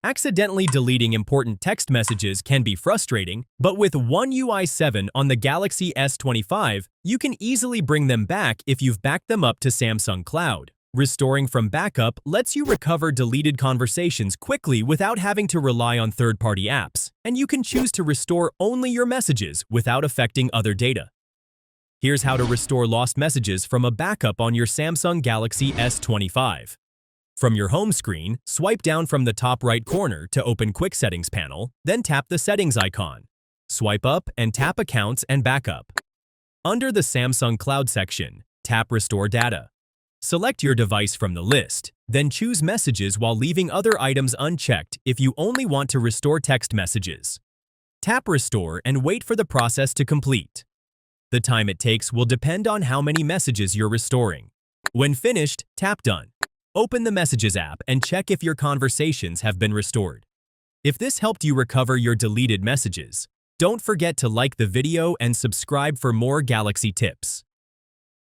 Accidentally deleting important text messages can be frustrating, but with One UI 7 on the Galaxy S25, you can easily bring them back if you've backed them up to Samsung Cloud. Restoring from backup lets you recover deleted conversations quickly without having to rely on third-party apps, and you can choose to restore only your messages without affecting other data. Here's how to restore lost messages from a backup on your Samsung Galaxy S25. From your home screen, swipe down from the top right corner to open Quick Settings panel, then tap the Settings icon. Swipe up and tap Accounts and Backup. Under the Samsung Cloud section, tap Restore Data. Select your device from the list, then choose Messages while leaving other items unchecked if you only want to restore text messages. Tap Restore and wait for the process to complete. The time it takes will depend on how many messages you're restoring. When finished, tap Done. Open the Messages app and check if your conversations have been restored. If this helped you recover your deleted messages, don't forget to like the video and subscribe for more Galaxy tips.